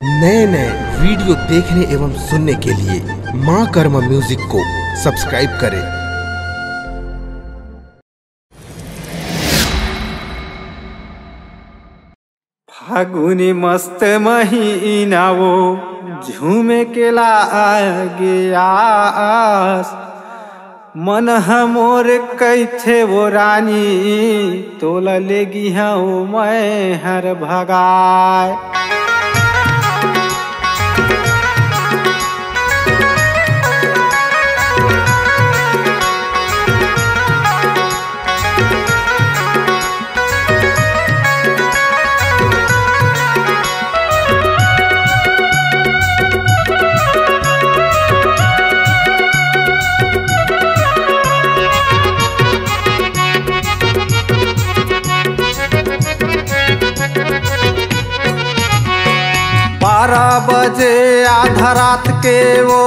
नए नए वीडियो देखने एवं सुनने के लिए मां कर्मा म्यूजिक को सब्सक्राइब करें। फागुनी मस्त महीना वो झूमे के लागे आस, मन मोर कैथे वो रानी तोला लेगी हूँ मैं हर भगाए। बारह बजे आधा रात के वो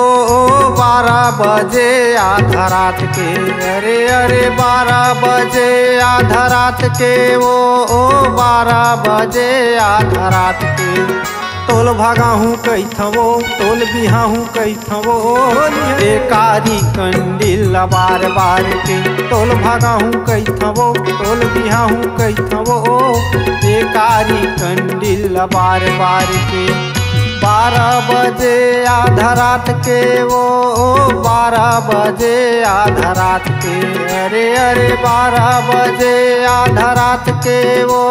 12 बजे आधा रात के, अरे अरे 12 बजे आधा रात के वो 12 बजे आधा रात के। तोल भागा हूँ कई थवो तोल बिहा हूँ कई थवो एकारी कंडिल बार बार के। तोल भागा हूँ कई थवो तोल बिहा हूँ कई थवो एकारी कंडिल बार बार के। 12 बजे आधा रात के वो 12 बजे आधा रात के, अरे अरे 12 बजे आधा रात के वो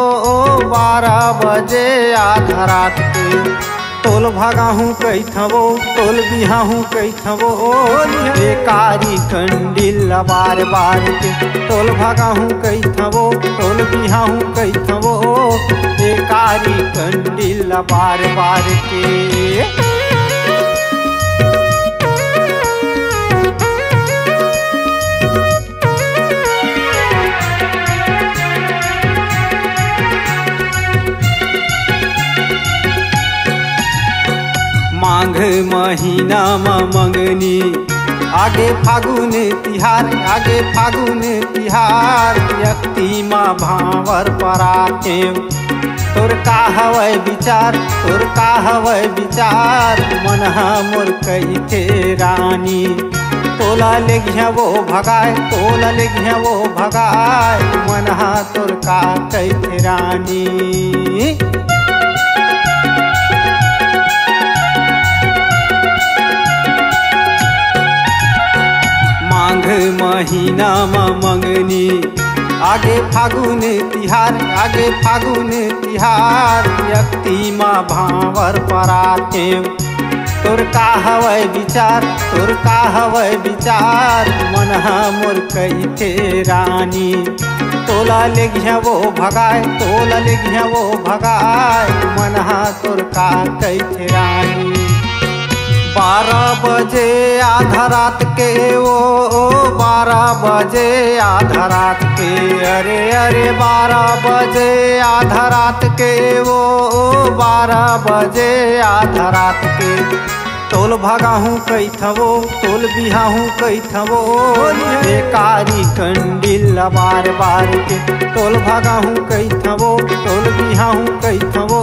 12 बजे आधा रात के। तोल भागा हूँ कई थवो तोल बिहा हूँ कई थवो एकारी कंडिल बार बार के। तोल भागा हूँ कई थवो तोल बिहा हूँ कई थवो एकारी कंडिल बार बार के। माघ महीना मंगनी आगे फागुन तिहार, आगे फागुन तिहार व्यक्ति माँ भावर पराते। तोर का हवै विचार तोर का हवै विचार मन मोर कही थे रानी। तोला ले घिया वो भगाए तोला ले घिया वो भगाए मन तोर का कही थे रानी। माघ महीना मंगनी आगे फागुन तिहार, आगे फागुन तिहार व्यक्ति माँ भावर पराते। तोर का हवै विचार तोर का हवै विचार मन मोर कही थे रानी। तोला ले घिया वो भगाए तोला ले घिया वो भगाए मन तोर का कही थे रानी। 12 बजे आधा रात के वो 12 बजे आधा रात के, अरे अरे 12 बजे आधा रात के वो 12 बजे आधा रात के। तोल भागा हूँ कई थवो तोल बिहा हूँ कई थवो एकारी कंडिल बार बार के। तोल भागा हूँ कई थवो तोल बिहा हूँ कई थवो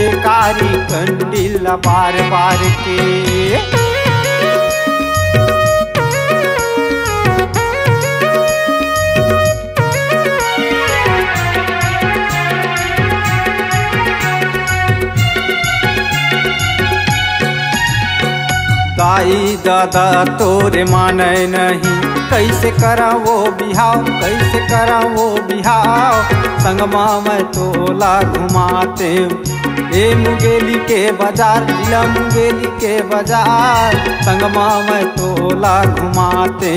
एकारी कंडिल बार बार के। दाई दादा तोरे माने नहीं कैसे करा वो बिहाव कैसे करा वो बिहाव। संगमा में तोला घुमाते ए मुंगेली के बाजार जिला मुंगेली के बाजार संगमा में तोला घुमाते।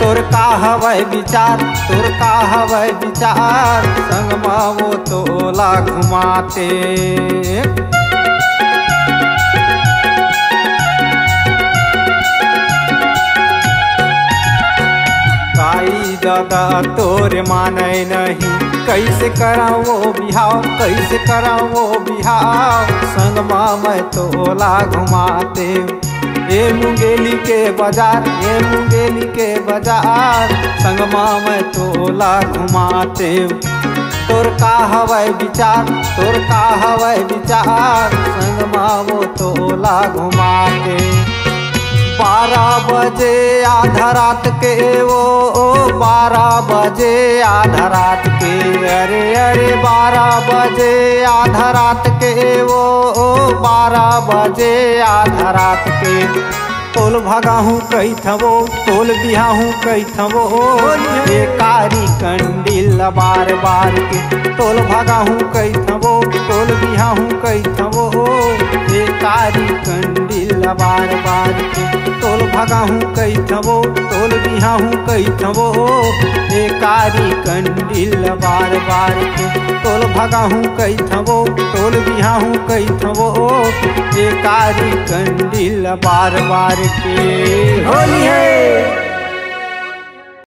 तोर का हवै विचार तोर का हवै विचार संगमा वो तोला घुमाते। दादा तोरे माने नहीं कैसे करा वो बिहाव कैसे करा वो बिहाव संगमा में तोला घुमाते। ए मुंगेली के बाजार ए मुंगेली के बाजार संगमा में तोला घुमाते। तोर का हवै विचार तोर का हवै विचार संग टोला घुमा के। 12 बजे आधा रात के वो 12 बजे आधा रात के, अरे अरे 12 बजे आधा रात के वो 12 बजे आधा रात के। तोल भगाहूँ कई थवो तोल बिहाहूँ कई थवो, ये कारी कंडील बार बार के। तोल भगाहूँ कई थवो तोल बिहाहूँ कई थवो, ये कारी कंडील बार बार के। तोल भगाहूँ कई थवो तोल बिहाहूँ कई थवो, ये कारी कंडील बार बार के। तोल भगाहूँ कई थवो तोल बिहाहूँ कई थवो, ये कारी कंडील बार बार के। होली है।